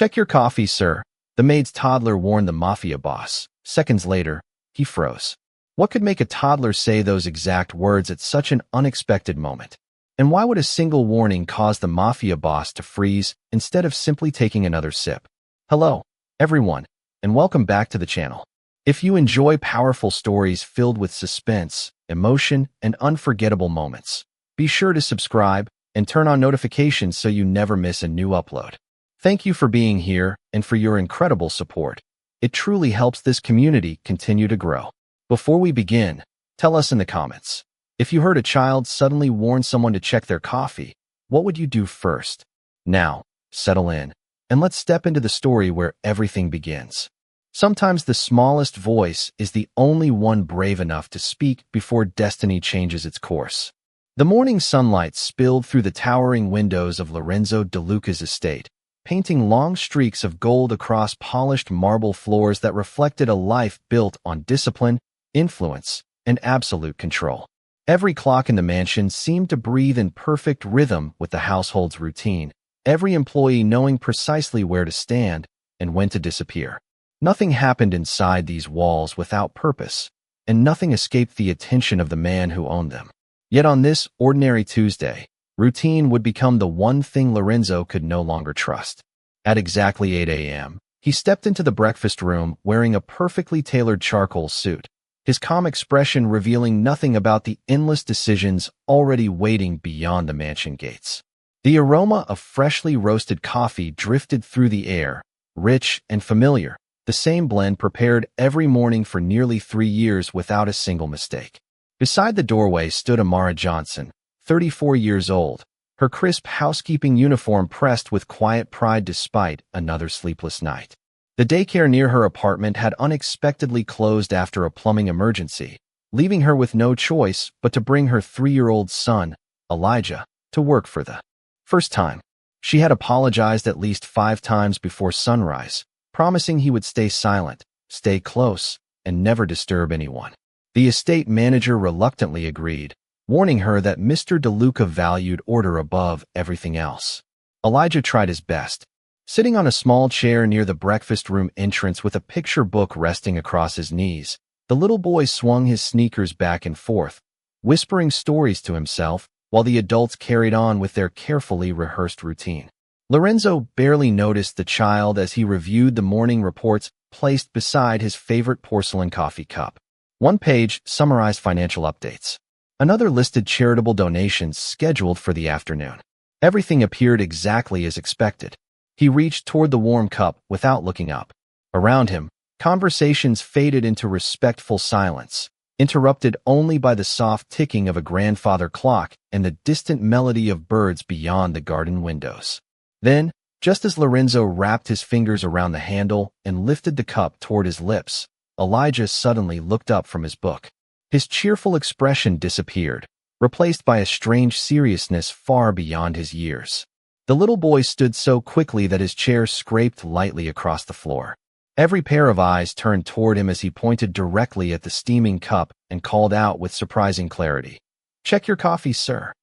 Check your coffee, sir. The maid's toddler warned the Mafia Boss. Seconds later, he froze. What could make a toddler say those exact words at such an unexpected moment? And why would a single warning cause the Mafia Boss to freeze instead of simply taking another sip? Hello, everyone, and welcome back to the channel. If you enjoy powerful stories filled with suspense, emotion, and unforgettable moments, be sure to subscribe and turn on notifications so you never miss a new upload. Thank you for being here and for your incredible support. It truly helps this community continue to grow. Before we begin, tell us in the comments. If you heard a child suddenly warn someone to check their coffee, what would you do first? Now, settle in, and let's step into the story where everything begins. Sometimes the smallest voice is the only one brave enough to speak before destiny changes its course. The morning sunlight spilled through the towering windows of Lorenzo DeLuca's estate, painting long streaks of gold across polished marble floors that reflected a life built on discipline, influence, and absolute control. Every clock in the mansion seemed to breathe in perfect rhythm with the household's routine, every employee knowing precisely where to stand and when to disappear. Nothing happened inside these walls without purpose, and nothing escaped the attention of the man who owned them. Yet on this ordinary Tuesday, routine would become the one thing Lorenzo could no longer trust. At exactly 8 a.m., he stepped into the breakfast room wearing a perfectly tailored charcoal suit, his calm expression revealing nothing about the endless decisions already waiting beyond the mansion gates. The aroma of freshly roasted coffee drifted through the air, rich and familiar, the same blend prepared every morning for nearly 3 years without a single mistake. Beside the doorway stood Amara Johnson, 34 years old, her crisp housekeeping uniform pressed with quiet pride despite another sleepless night. The daycare near her apartment had unexpectedly closed after a plumbing emergency, leaving her with no choice but to bring her 3-year-old son, Elijah, to work for the first time. She had apologized at least 5 times before sunrise, promising he would stay silent, stay close, and never disturb anyone. The estate manager reluctantly agreed, warning her that Mr. DeLuca valued order above everything else. Elijah tried his best. Sitting on a small chair near the breakfast room entrance with a picture book resting across his knees, the little boy swung his sneakers back and forth, whispering stories to himself while the adults carried on with their carefully rehearsed routine. Lorenzo barely noticed the child as he reviewed the morning reports placed beside his favorite porcelain coffee cup. One page summarized financial updates. Another listed charitable donations scheduled for the afternoon. Everything appeared exactly as expected. He reached toward the warm cup without looking up. Around him, conversations faded into respectful silence, interrupted only by the soft ticking of a grandfather clock and the distant melody of birds beyond the garden windows. Then, just as Lorenzo wrapped his fingers around the handle and lifted the cup toward his lips, Elijah suddenly looked up from his book. His cheerful expression disappeared, replaced by a strange seriousness far beyond his years. The little boy stood so quickly that his chair scraped lightly across the floor. Every pair of eyes turned toward him as he pointed directly at the steaming cup and called out with surprising clarity, "Check your coffee, sir."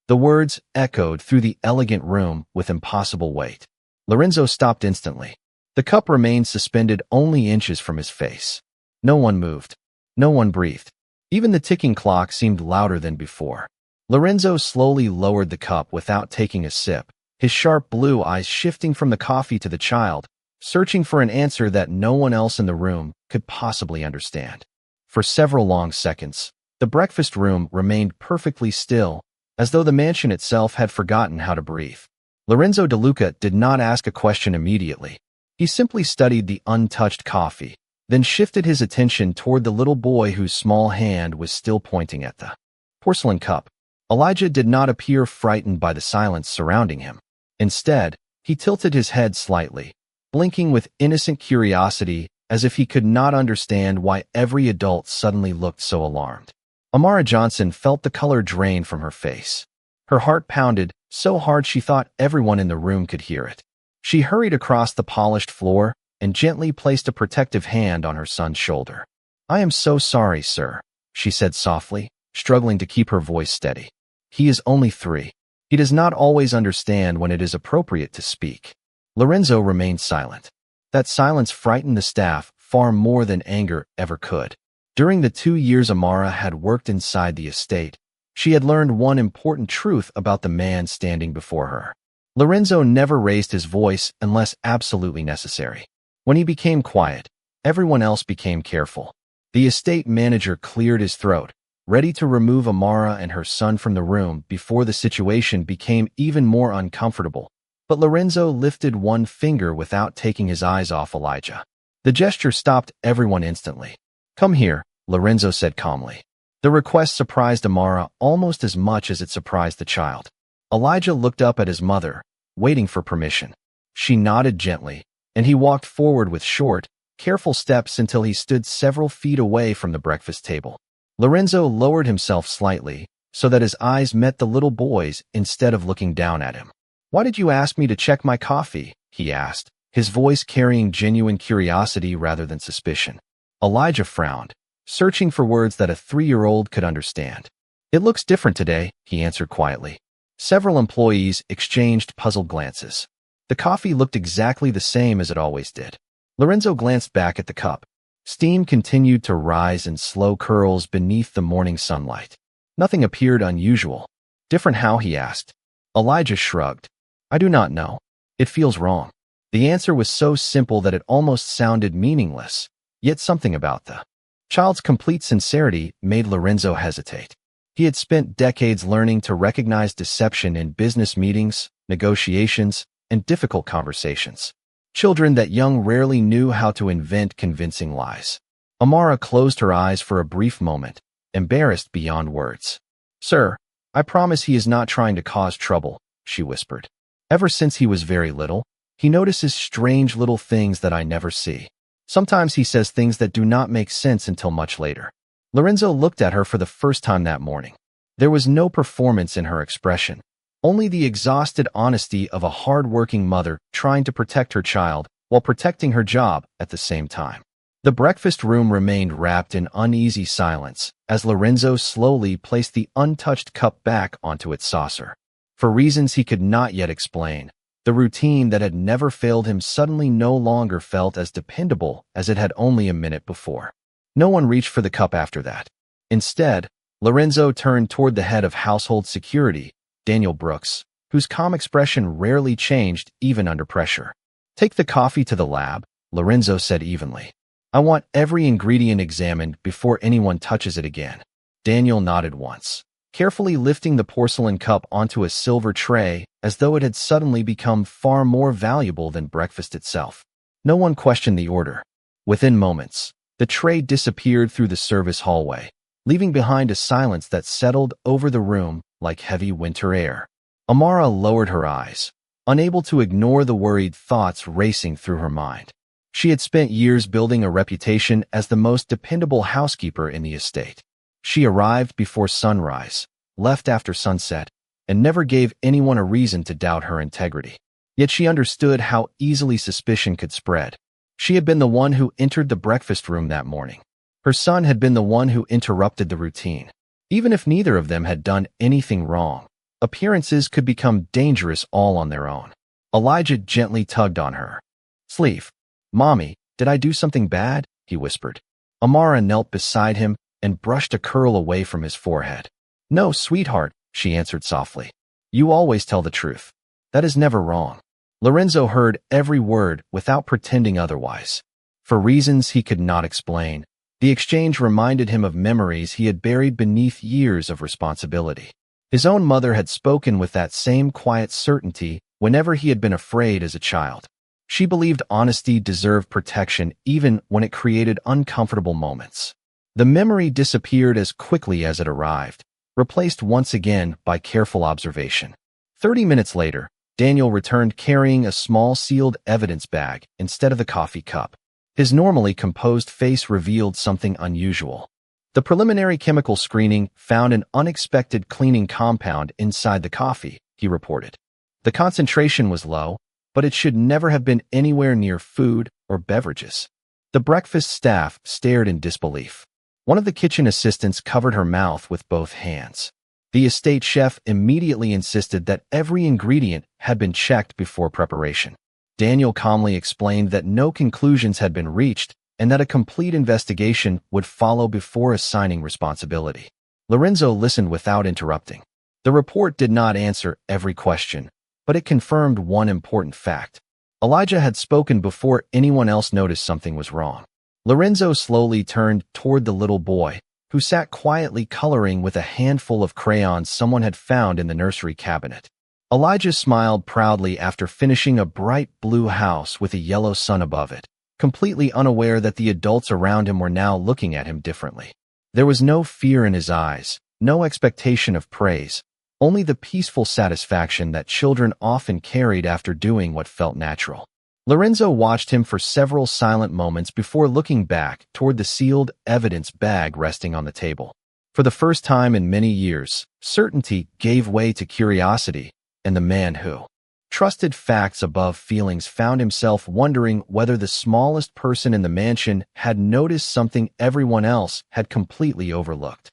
The words echoed through the elegant room with impossible weight. Lorenzo stopped instantly. The cup remained suspended only inches from his face. No one moved. No one breathed. Even the ticking clock seemed louder than before. Lorenzo slowly lowered the cup without taking a sip, his sharp blue eyes shifting from the coffee to the child, searching for an answer that no one else in the room could possibly understand. For several long seconds, the breakfast room remained perfectly still, as though the mansion itself had forgotten how to breathe. Lorenzo DeLuca did not ask a question immediately. He simply studied the untouched coffee, then shifted his attention toward the little boy whose small hand was still pointing at the porcelain cup. Elijah did not appear frightened by the silence surrounding him. Instead, he tilted his head slightly, blinking with innocent curiosity as if he could not understand why every adult suddenly looked so alarmed. Amara Johnson felt the color drain from her face. Her heart pounded so hard she thought everyone in the room could hear it. She hurried across the polished floor and gently placed a protective hand on her son's shoulder. "I am so sorry, sir," she said softly, struggling to keep her voice steady. "He is only 3. He does not always understand when it is appropriate to speak." Lorenzo remained silent. That silence frightened the staff far more than anger ever could. During the 2 years Amara had worked inside the estate, she had learned one important truth about the man standing before her. Lorenzo never raised his voice unless absolutely necessary. When he became quiet, everyone else became careful. The estate manager cleared his throat, ready to remove Amara and her son from the room before the situation became even more uncomfortable. But Lorenzo lifted one finger without taking his eyes off Elijah. The gesture stopped everyone instantly. "Come here," Lorenzo said calmly. The request surprised Amara almost as much as it surprised the child. Elijah looked up at his mother, waiting for permission. She nodded gently, and he walked forward with short, careful steps until he stood several feet away from the breakfast table. Lorenzo lowered himself slightly, so that his eyes met the little boy's instead of looking down at him. "Why did you ask me to check my coffee?" he asked, his voice carrying genuine curiosity rather than suspicion. Elijah frowned, searching for words that a 3-year-old could understand. "It looks different today," he answered quietly. Several employees exchanged puzzled glances. The coffee looked exactly the same as it always did. Lorenzo glanced back at the cup. Steam continued to rise in slow curls beneath the morning sunlight. Nothing appeared unusual. "Different how?" he asked. Elijah shrugged. "I do not know. It feels wrong." The answer was so simple that it almost sounded meaningless, yet something about the child's complete sincerity made Lorenzo hesitate. He had spent decades learning to recognize deception in business meetings, negotiations, and difficult conversations. Children that young rarely knew how to invent convincing lies. Amara closed her eyes for a brief moment, embarrassed beyond words. "Sir, I promise he is not trying to cause trouble," she whispered. "Ever since he was very little, he notices strange little things that I never see. Sometimes he says things that do not make sense until much later." Lorenzo looked at her for the first time that morning. There was no performance in her expression, only the exhausted honesty of a hardworking mother trying to protect her child while protecting her job at the same time. The breakfast room remained wrapped in uneasy silence as Lorenzo slowly placed the untouched cup back onto its saucer. For reasons he could not yet explain, the routine that had never failed him suddenly no longer felt as dependable as it had only a minute before. No one reached for the cup after that. Instead, Lorenzo turned toward the head of household security, Daniel Brooks, whose calm expression rarely changed even under pressure. "Take the coffee to the lab," Lorenzo said evenly. "I want every ingredient examined before anyone touches it again." Daniel nodded once, carefully lifting the porcelain cup onto a silver tray as though it had suddenly become far more valuable than breakfast itself. No one questioned the order. Within moments, the tray disappeared through the service hallway, leaving behind a silence that settled over the room like heavy winter air. Amara lowered her eyes, unable to ignore the worried thoughts racing through her mind. She had spent years building a reputation as the most dependable housekeeper in the estate. She arrived before sunrise, left after sunset, and never gave anyone a reason to doubt her integrity. Yet she understood how easily suspicion could spread. She had been the one who entered the breakfast room that morning. Her son had been the one who interrupted the routine. Even if neither of them had done anything wrong, appearances could become dangerous all on their own. Elijah gently tugged on her sleeve. "Mommy, did I do something bad?" he whispered. Amara knelt beside him and brushed a curl away from his forehead. "No, sweetheart," she answered softly. "You always tell the truth. That is never wrong." Lorenzo heard every word without pretending otherwise. For reasons he could not explain, the exchange reminded him of memories he had buried beneath years of responsibility. His own mother had spoken with that same quiet certainty whenever he had been afraid as a child. She believed honesty deserved protection even when it created uncomfortable moments. The memory disappeared as quickly as it arrived, replaced once again by careful observation. 30 minutes later, Daniel returned carrying a small sealed evidence bag instead of the coffee cup. His normally composed face revealed something unusual. The preliminary chemical screening found an unexpected cleaning compound inside the coffee, he reported. The concentration was low, but it should never have been anywhere near food or beverages. The breakfast staff stared in disbelief. One of the kitchen assistants covered her mouth with both hands. The estate chef immediately insisted that every ingredient had been checked before preparation. Daniel calmly explained that no conclusions had been reached and that a complete investigation would follow before assigning responsibility. Lorenzo listened without interrupting. The report did not answer every question, but it confirmed one important fact. Elijah had spoken before anyone else noticed something was wrong. Lorenzo slowly turned toward the little boy, who sat quietly coloring with a handful of crayons someone had found in the nursery cabinet. Elijah smiled proudly after finishing a bright blue house with a yellow sun above it, completely unaware that the adults around him were now looking at him differently. There was no fear in his eyes, no expectation of praise, only the peaceful satisfaction that children often carried after doing what felt natural. Lorenzo watched him for several silent moments before looking back toward the sealed evidence bag resting on the table. For the first time in many years, certainty gave way to curiosity, and the man who trusted facts above feelings found himself wondering whether the smallest person in the mansion had noticed something everyone else had completely overlooked.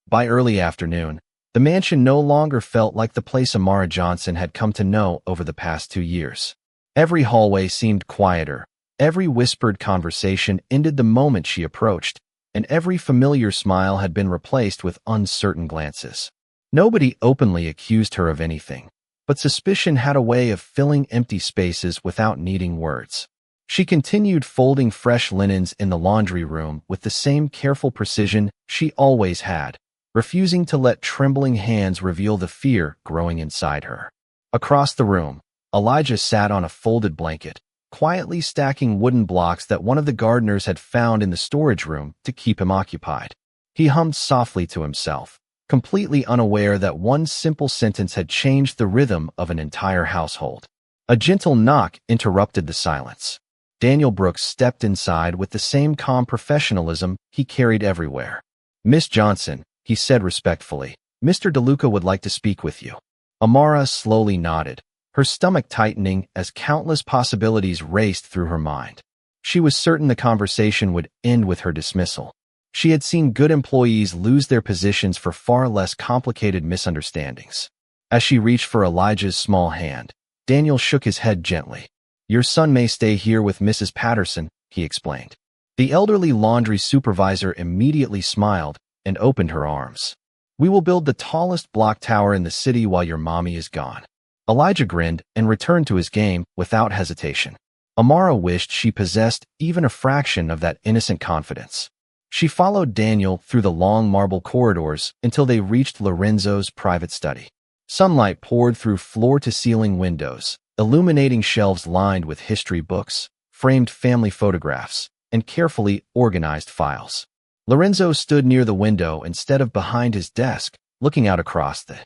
By early afternoon, the mansion no longer felt like the place Amara Johnson had come to know over the past 2 years. Every hallway seemed quieter, every whispered conversation ended the moment she approached, and every familiar smile had been replaced with uncertain glances. Nobody openly accused her of anything, but suspicion had a way of filling empty spaces without needing words. She continued folding fresh linens in the laundry room with the same careful precision she always had, refusing to let trembling hands reveal the fear growing inside her. Across the room, Elijah sat on a folded blanket, quietly stacking wooden blocks that one of the gardeners had found in the storage room to keep him occupied. He hummed softly to himself, completely unaware that one simple sentence had changed the rhythm of an entire household. A gentle knock interrupted the silence. Daniel Brooks stepped inside with the same calm professionalism he carried everywhere. "Miss Johnson," he said respectfully, "Mr. DeLuca would like to speak with you." Amara slowly nodded, her stomach tightening as countless possibilities raced through her mind. She was certain the conversation would end with her dismissal. She had seen good employees lose their positions for far less complicated misunderstandings. As she reached for Elijah's small hand, Daniel shook his head gently. "Your son may stay here with Mrs. Patterson," he explained. The elderly laundry supervisor immediately smiled and opened her arms. "We will build the tallest block tower in the city while your mommy is gone." Elijah grinned and returned to his game without hesitation. Amara wished she possessed even a fraction of that innocent confidence. She followed Daniel through the long marble corridors until they reached Lorenzo's private study. Sunlight poured through floor-to-ceiling windows, illuminating shelves lined with history books, framed family photographs, and carefully organized files. Lorenzo stood near the window instead of behind his desk, looking out across the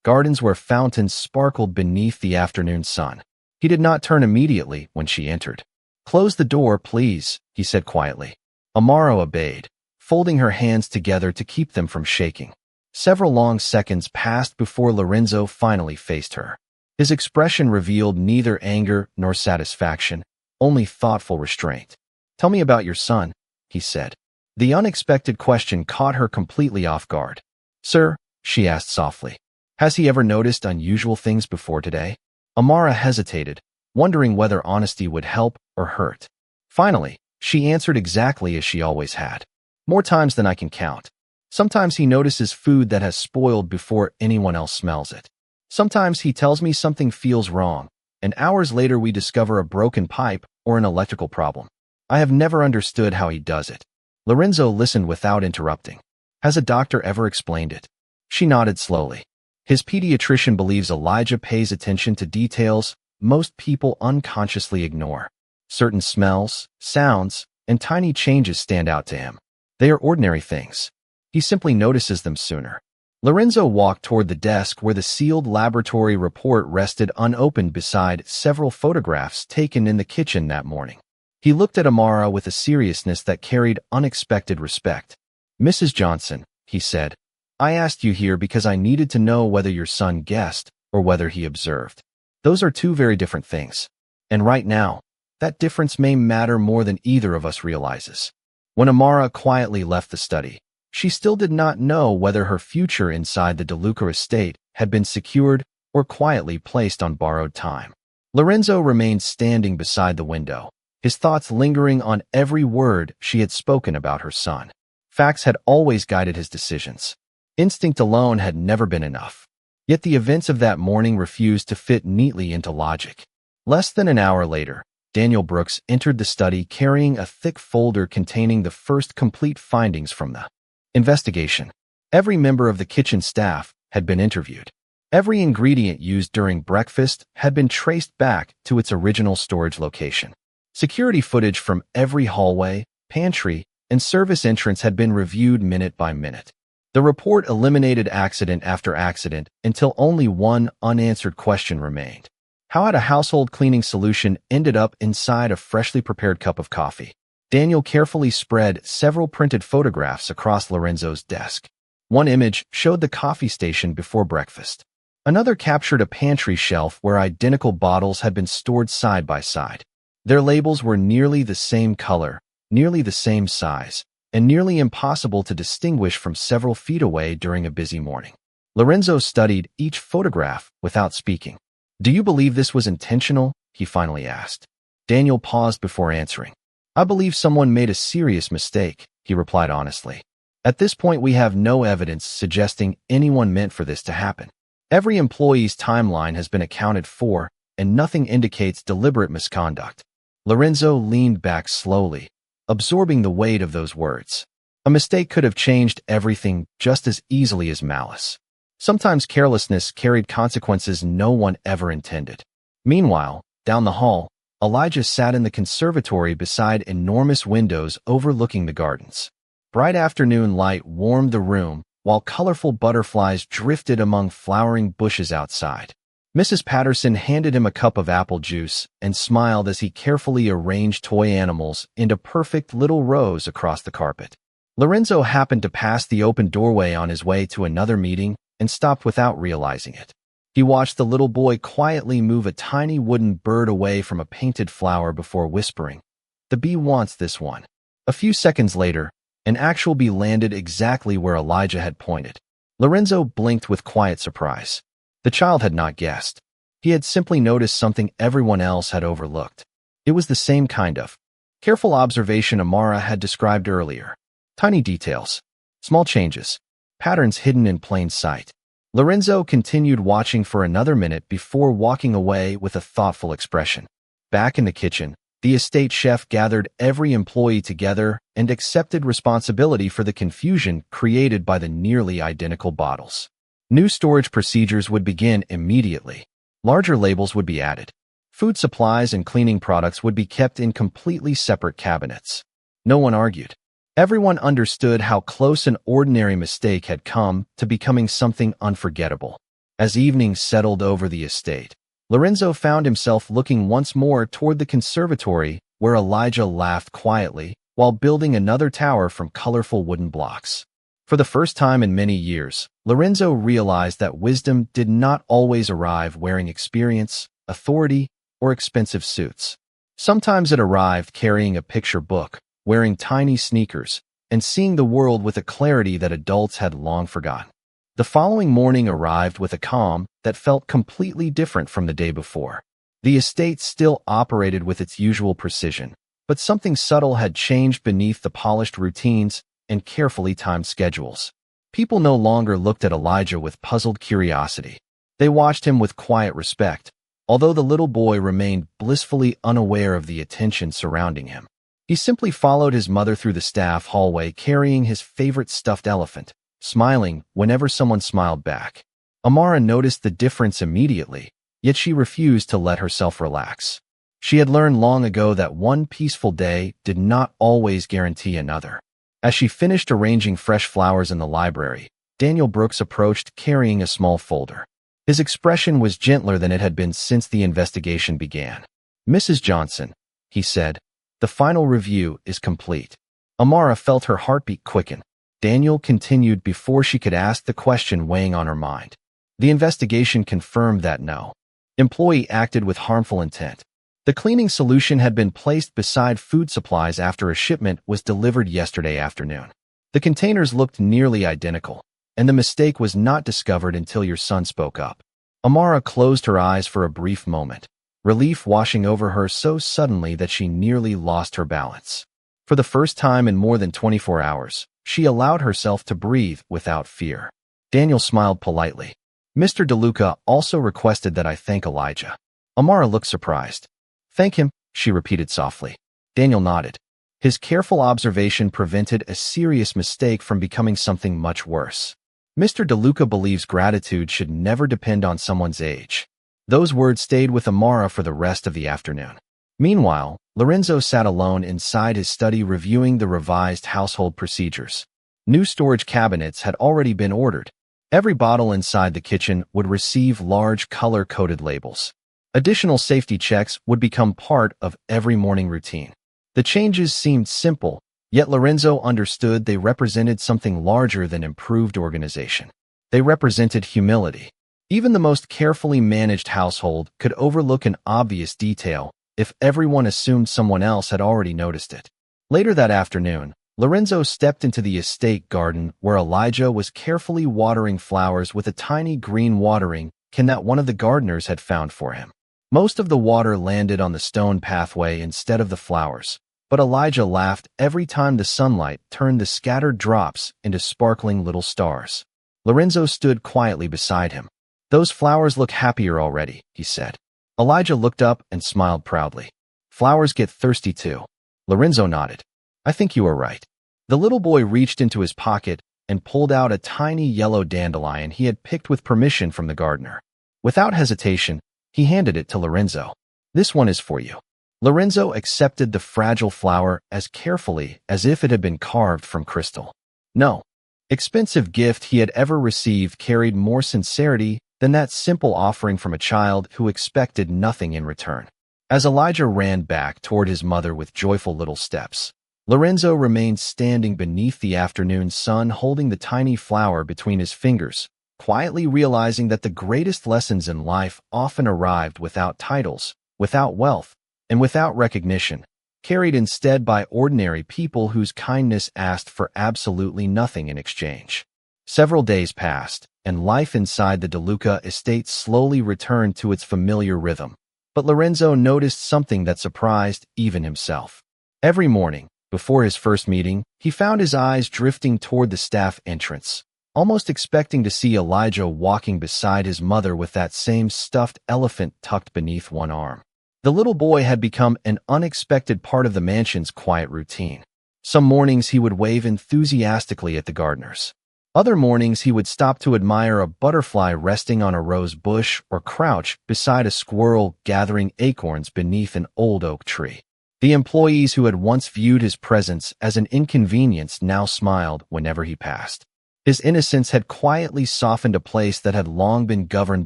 gardens where fountains sparkled beneath the afternoon sun. He did not turn immediately when she entered. "Close the door, please," he said quietly. Amara obeyed, folding her hands together to keep them from shaking. Several long seconds passed before Lorenzo finally faced her. His expression revealed neither anger nor satisfaction, only thoughtful restraint. "Tell me about your son," he said. The unexpected question caught her completely off guard. "Sir," she asked softly, "has he ever noticed unusual things before today?" Amara hesitated, wondering whether honesty would help or hurt. Finally, she answered exactly as she always had. "More times than I can count. Sometimes he notices food that has spoiled before anyone else smells it. Sometimes he tells me something feels wrong, and hours later we discover a broken pipe or an electrical problem. I have never understood how he does it." Lorenzo listened without interrupting. "Has a doctor ever explained it?" She nodded slowly. "His pediatrician believes Elijah pays attention to details most people unconsciously ignore. Certain smells, sounds, and tiny changes stand out to him. They are ordinary things. He simply notices them sooner." Lorenzo walked toward the desk where the sealed laboratory report rested unopened beside several photographs taken in the kitchen that morning. He looked at Amara with a seriousness that carried unexpected respect. "Mrs. Johnson," he said, "I asked you here because I needed to know whether your son guessed or whether he observed. Those are two very different things. And right now, that difference may matter more than either of us realizes." When Amara quietly left the study, she still did not know whether her future inside the DeLuca estate had been secured or quietly placed on borrowed time. Lorenzo remained standing beside the window, his thoughts lingering on every word she had spoken about her son. Facts had always guided his decisions. Instinct alone had never been enough. Yet the events of that morning refused to fit neatly into logic. Less than an hour later, Daniel Brooks entered the study carrying a thick folder containing the first complete findings from the investigation. Every member of the kitchen staff had been interviewed. Every ingredient used during breakfast had been traced back to its original storage location. Security footage from every hallway, pantry, and service entrance had been reviewed minute by minute. The report eliminated accident after accident until only one unanswered question remained. How had a household cleaning solution ended up inside a freshly prepared cup of coffee? Daniel carefully spread several printed photographs across Lorenzo's desk. One image showed the coffee station before breakfast. Another captured a pantry shelf where identical bottles had been stored side by side. Their labels were nearly the same color, nearly the same size, and nearly impossible to distinguish from several feet away during a busy morning. Lorenzo studied each photograph without speaking. "Do you believe this was intentional?" he finally asked. Daniel paused before answering. "I believe someone made a serious mistake," he replied honestly. "At this point, we have no evidence suggesting anyone meant for this to happen. Every employee's timeline has been accounted for, and nothing indicates deliberate misconduct." Lorenzo leaned back slowly, absorbing the weight of those words. A mistake could have changed everything just as easily as malice. Sometimes carelessness carried consequences no one ever intended. Meanwhile, down the hall, Elijah sat in the conservatory beside enormous windows overlooking the gardens. Bright afternoon light warmed the room, while colorful butterflies drifted among flowering bushes outside. Mrs. Patterson handed him a cup of apple juice and smiled as he carefully arranged toy animals into perfect little rows across the carpet. Lorenzo happened to pass the open doorway on his way to another meeting and stopped without realizing it. He watched the little boy quietly move a tiny wooden bird away from a painted flower before whispering, "The bee wants this one." A few seconds later, an actual bee landed exactly where Elijah had pointed. Lorenzo blinked with quiet surprise. The child had not guessed. He had simply noticed something everyone else had overlooked. It was the same kind of careful observation Amara had described earlier. Tiny details, small changes, patterns hidden in plain sight. Lorenzo continued watching for another minute before walking away with a thoughtful expression. Back in the kitchen, the estate chef gathered every employee together and accepted responsibility for the confusion created by the nearly identical bottles. New storage procedures would begin immediately. Larger labels would be added. Food supplies and cleaning products would be kept in completely separate cabinets. No one argued. Everyone understood how close an ordinary mistake had come to becoming something unforgettable. As evening settled over the estate, Lorenzo found himself looking once more toward the conservatory where Elijah laughed quietly while building another tower from colorful wooden blocks. For the first time in many years, Lorenzo realized that wisdom did not always arrive wearing experience, authority, or expensive suits. Sometimes it arrived carrying a picture book, wearing tiny sneakers, and seeing the world with a clarity that adults had long forgotten. The following morning arrived with a calm that felt completely different from the day before. The estate still operated with its usual precision, but something subtle had changed beneath the polished routines and carefully timed schedules. People no longer looked at Elijah with puzzled curiosity. They watched him with quiet respect, although the little boy remained blissfully unaware of the attention surrounding him. He simply followed his mother through the staff hallway carrying his favorite stuffed elephant, smiling whenever someone smiled back. Amara noticed the difference immediately, yet she refused to let herself relax. She had learned long ago that one peaceful day did not always guarantee another. As she finished arranging fresh flowers in the library, Daniel Brooks approached carrying a small folder. His expression was gentler than it had been since the investigation began. "Mrs. Johnson," he said, "the final review is complete." Amara felt her heartbeat quicken. Daniel continued before she could ask the question weighing on her mind. The investigation confirmed that no employee acted with harmful intent. The cleaning solution had been placed beside food supplies after a shipment was delivered yesterday afternoon. The containers looked nearly identical, and the mistake was not discovered until your son spoke up. Amara closed her eyes for a brief moment, relief washing over her so suddenly that she nearly lost her balance. For the first time in more than 24 hours, she allowed herself to breathe without fear. Daniel smiled politely. Mr. DeLuca also requested that I thank Elijah. Amara looked surprised. Thank him, she repeated softly. Daniel nodded. His careful observation prevented a serious mistake from becoming something much worse. Mr. DeLuca believes gratitude should never depend on someone's age. Those words stayed with Amara for the rest of the afternoon. Meanwhile, Lorenzo sat alone inside his study reviewing the revised household procedures. New storage cabinets had already been ordered. Every bottle inside the kitchen would receive large color-coded labels. Additional safety checks would become part of every morning routine. The changes seemed simple, yet Lorenzo understood they represented something larger than improved organization. They represented humility. Even the most carefully managed household could overlook an obvious detail if everyone assumed someone else had already noticed it. Later that afternoon, Lorenzo stepped into the estate garden where Elijah was carefully watering flowers with a tiny green watering can that one of the gardeners had found for him. Most of the water landed on the stone pathway instead of the flowers, but Elijah laughed every time the sunlight turned the scattered drops into sparkling little stars. Lorenzo stood quietly beside him. Those flowers look happier already, he said. Elijah looked up and smiled proudly. Flowers get thirsty too. Lorenzo nodded. I think you are right. The little boy reached into his pocket and pulled out a tiny yellow dandelion he had picked with permission from the gardener. Without hesitation, he handed it to Lorenzo. This one is for you. Lorenzo accepted the fragile flower as carefully as if it had been carved from crystal. No expensive gift he had ever received carried more sincerity than that simple offering from a child who expected nothing in return. As Elijah ran back toward his mother with joyful little steps, Lorenzo remained standing beneath the afternoon sun holding the tiny flower between his fingers, quietly realizing that the greatest lessons in life often arrived without titles, without wealth, and without recognition, carried instead by ordinary people whose kindness asked for absolutely nothing in exchange. Several days passed, and life inside the DeLuca estate slowly returned to its familiar rhythm. But Lorenzo noticed something that surprised even himself. Every morning, before his first meeting, he found his eyes drifting toward the staff entrance, almost expecting to see Elijah walking beside his mother with that same stuffed elephant tucked beneath one arm. The little boy had become an unexpected part of the mansion's quiet routine. Some mornings he would wave enthusiastically at the gardeners. Other mornings he would stop to admire a butterfly resting on a rose bush or crouch beside a squirrel gathering acorns beneath an old oak tree. The employees who had once viewed his presence as an inconvenience now smiled whenever he passed. His innocence had quietly softened a place that had long been governed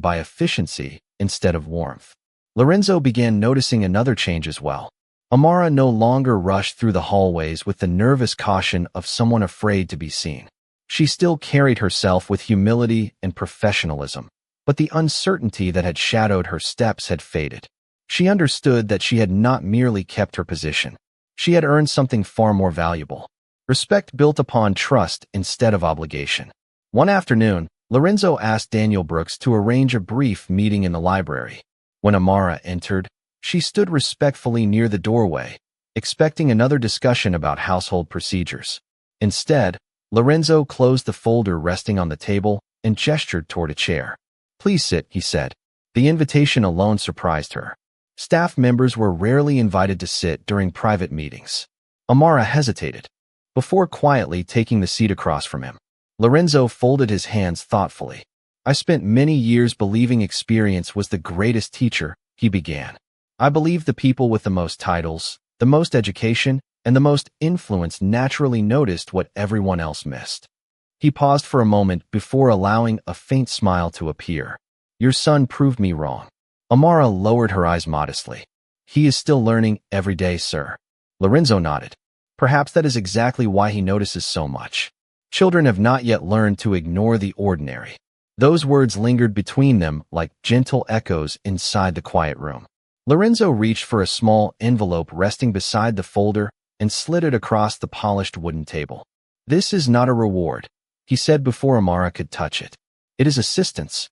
by efficiency instead of warmth. Lorenzo began noticing another change as well. Amara no longer rushed through the hallways with the nervous caution of someone afraid to be seen. She still carried herself with humility and professionalism, but the uncertainty that had shadowed her steps had faded. She understood that she had not merely kept her position. She had earned something far more valuable. Respect built upon trust instead of obligation. One afternoon, Lorenzo asked Daniel Brooks to arrange a brief meeting in the library. When Amara entered, she stood respectfully near the doorway, expecting another discussion about household procedures. Instead, Lorenzo closed the folder resting on the table and gestured toward a chair. Please sit, he said. The invitation alone surprised her. Staff members were rarely invited to sit during private meetings. Amara hesitated, before quietly taking the seat across from him. Lorenzo folded his hands thoughtfully. I spent many years believing experience was the greatest teacher, he began. I believed the people with the most titles, the most education, and the most influence naturally noticed what everyone else missed. He paused for a moment before allowing a faint smile to appear. Your son proved me wrong. Amara lowered her eyes modestly. He is still learning every day, sir. Lorenzo nodded. Perhaps that is exactly why he notices so much. Children have not yet learned to ignore the ordinary. Those words lingered between them like gentle echoes inside the quiet room. Lorenzo reached for a small envelope resting beside the folder and slid it across the polished wooden table. This is not a reward, he said before Amara could touch it. It is assistance.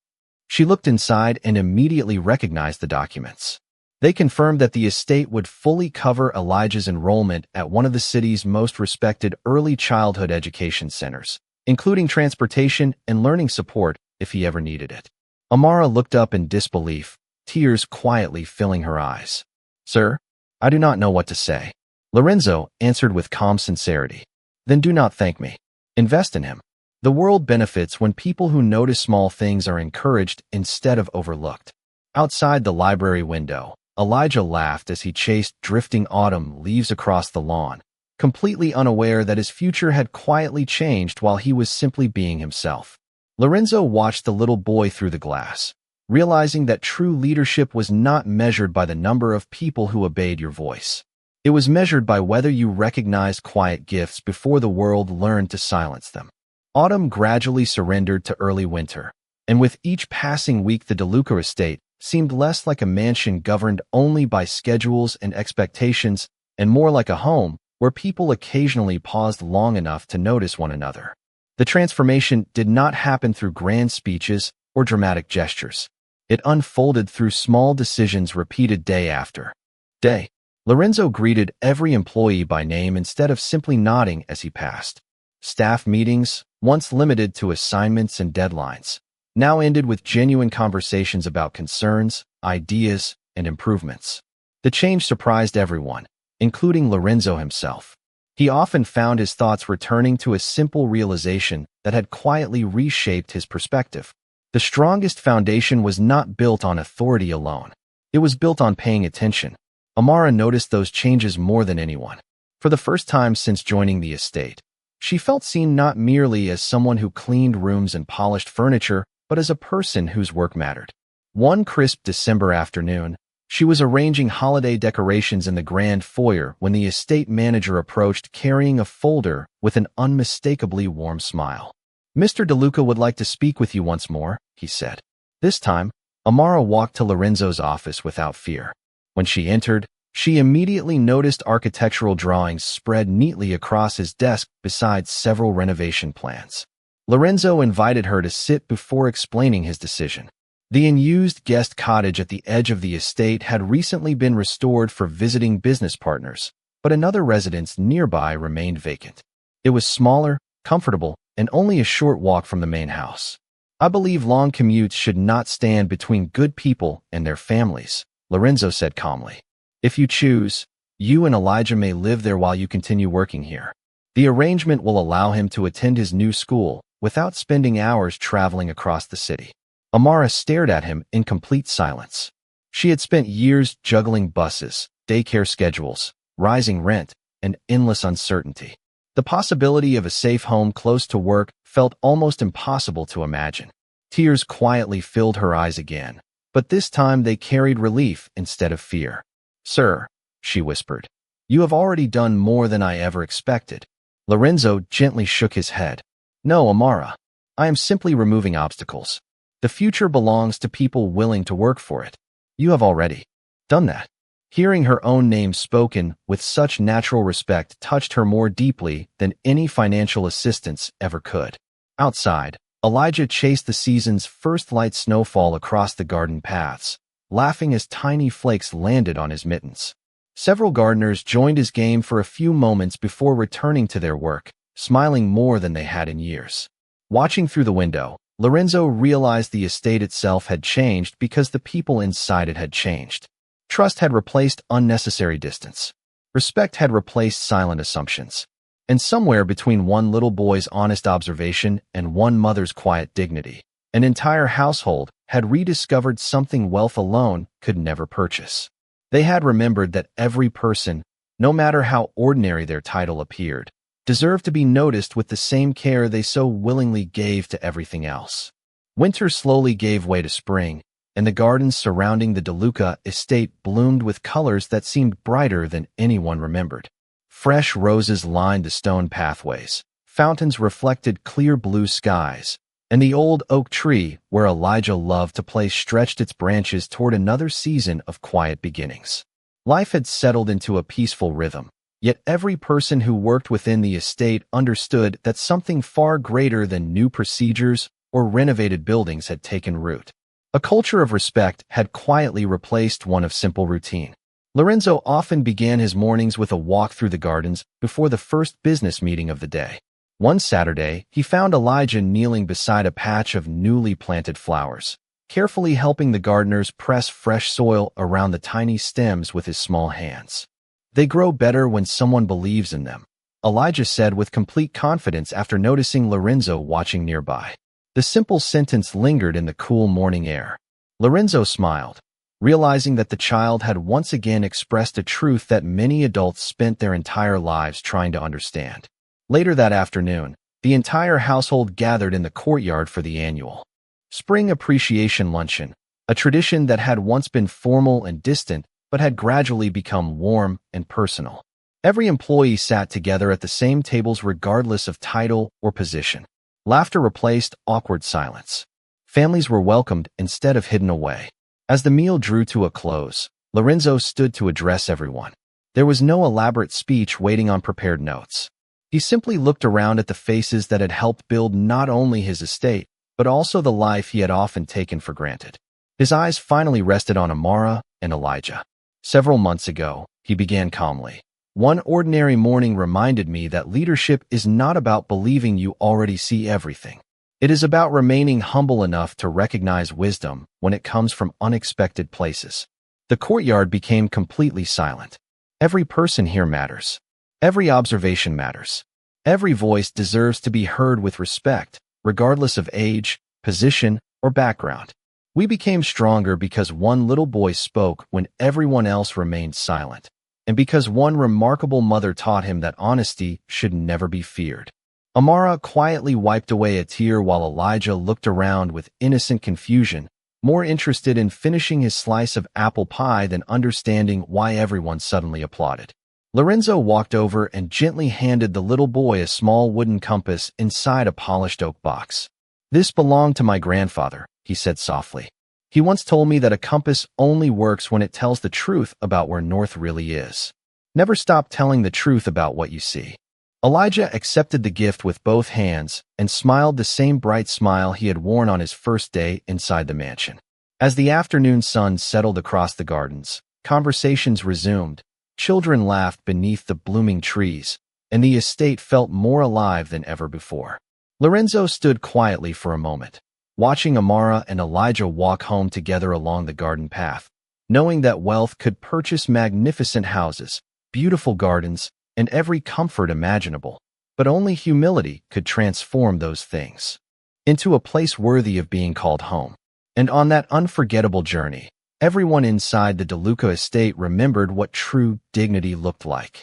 She looked inside and immediately recognized the documents. They confirmed that the estate would fully cover Elijah's enrollment at one of the city's most respected early childhood education centers, including transportation and learning support if he ever needed it. Amara looked up in disbelief, tears quietly filling her eyes. "Sir, I do not know what to say." Lorenzo answered with calm sincerity. "Then do not thank me. Invest in him. The world benefits when people who notice small things are encouraged instead of overlooked." Outside the library window, Elijah laughed as he chased drifting autumn leaves across the lawn, completely unaware that his future had quietly changed while he was simply being himself. Lorenzo watched the little boy through the glass, realizing that true leadership was not measured by the number of people who obeyed your voice. It was measured by whether you recognized quiet gifts before the world learned to silence them. Autumn gradually surrendered to early winter, and with each passing week the DeLuca estate seemed less like a mansion governed only by schedules and expectations and more like a home where people occasionally paused long enough to notice one another. The transformation did not happen through grand speeches or dramatic gestures. It unfolded through small decisions repeated day after day. Lorenzo greeted every employee by name instead of simply nodding as he passed. Staff meetings, once limited to assignments and deadlines, now ended with genuine conversations about concerns, ideas, and improvements. The change surprised everyone, including Lorenzo himself. He often found his thoughts returning to a simple realization that had quietly reshaped his perspective. The strongest foundation was not built on authority alone. It was built on paying attention. Amara noticed those changes more than anyone. For the first time since joining the estate, she felt seen not merely as someone who cleaned rooms and polished furniture, but as a person whose work mattered. One crisp December afternoon, she was arranging holiday decorations in the grand foyer when the estate manager approached carrying a folder with an unmistakably warm smile. "Mr. DeLuca would like to speak with you once more," he said. This time, Amara walked to Lorenzo's office without fear. When she entered, she immediately noticed architectural drawings spread neatly across his desk beside several renovation plans. Lorenzo invited her to sit before explaining his decision. The unused guest cottage at the edge of the estate had recently been restored for visiting business partners, but another residence nearby remained vacant. It was smaller, comfortable, and only a short walk from the main house. "I believe long commutes should not stand between good people and their families," Lorenzo said calmly. "If you choose, you and Elijah may live there while you continue working here. The arrangement will allow him to attend his new school without spending hours traveling across the city." Amara stared at him in complete silence. She had spent years juggling buses, daycare schedules, rising rent, and endless uncertainty. The possibility of a safe home close to work felt almost impossible to imagine. Tears quietly filled her eyes again, but this time they carried relief instead of fear. "Sir," she whispered, "you have already done more than I ever expected." Lorenzo gently shook his head. "No, Amara. I am simply removing obstacles. The future belongs to people willing to work for it. You have already done that." Hearing her own name spoken with such natural respect touched her more deeply than any financial assistance ever could. Outside, Elijah chased the season's first light snowfall across the garden paths, laughing as tiny flakes landed on his mittens. Several gardeners joined his game for a few moments before returning to their work, smiling more than they had in years. Watching through the window, Lorenzo realized the estate itself had changed because the people inside it had changed. Trust had replaced unnecessary distance. Respect had replaced silent assumptions. And somewhere between one little boy's honest observation and one mother's quiet dignity, an entire household had rediscovered something wealth alone could never purchase. They had remembered that every person, no matter how ordinary their title appeared, deserved to be noticed with the same care they so willingly gave to everything else. Winter slowly gave way to spring, and the gardens surrounding the DeLuca estate bloomed with colors that seemed brighter than anyone remembered. Fresh roses lined the stone pathways, fountains reflected clear blue skies, and the old oak tree where Elijah loved to play stretched its branches toward another season of quiet beginnings. Life had settled into a peaceful rhythm, yet every person who worked within the estate understood that something far greater than new procedures or renovated buildings had taken root. A culture of respect had quietly replaced one of simple routine. Lorenzo often began his mornings with a walk through the gardens before the first business meeting of the day. One Saturday, he found Elijah kneeling beside a patch of newly planted flowers, carefully helping the gardeners press fresh soil around the tiny stems with his small hands. "They grow better when someone believes in them," Elijah said with complete confidence after noticing Lorenzo watching nearby. The simple sentence lingered in the cool morning air. Lorenzo smiled, realizing that the child had once again expressed a truth that many adults spent their entire lives trying to understand. Later that afternoon, the entire household gathered in the courtyard for the annual Spring Appreciation Luncheon, a tradition that had once been formal and distant but had gradually become warm and personal. Every employee sat together at the same tables regardless of title or position. Laughter replaced awkward silence. Families were welcomed instead of hidden away. As the meal drew to a close, Lorenzo stood to address everyone. There was no elaborate speech waiting on prepared notes. He simply looked around at the faces that had helped build not only his estate, but also the life he had often taken for granted. His eyes finally rested on Amara and Elijah. "Several months ago," he began calmly, "one ordinary morning reminded me that leadership is not about believing you already see everything. It is about remaining humble enough to recognize wisdom when it comes from unexpected places." The courtyard became completely silent. Every person here matters. Every observation matters. Every voice deserves to be heard with respect, regardless of age, position, or background. We became stronger because one little boy spoke when everyone else remained silent, and because one remarkable mother taught him that honesty should never be feared. Amara quietly wiped away a tear while Elijah looked around with innocent confusion, more interested in finishing his slice of apple pie than understanding why everyone suddenly applauded. Lorenzo walked over and gently handed the little boy a small wooden compass inside a polished oak box. "This belonged to my grandfather," he said softly. "He once told me that a compass only works when it tells the truth about where north really is. Never stop telling the truth about what you see." Elijah accepted the gift with both hands and smiled the same bright smile he had worn on his first day inside the mansion. As the afternoon sun settled across the gardens, conversations resumed. Children laughed beneath the blooming trees, and the estate felt more alive than ever before. Lorenzo stood quietly for a moment, watching Amara and Elijah walk home together along the garden path, knowing that wealth could purchase magnificent houses, beautiful gardens, and every comfort imaginable, but only humility could transform those things into a place worthy of being called home. And on that unforgettable journey, everyone inside the DeLuca estate remembered what true dignity looked like.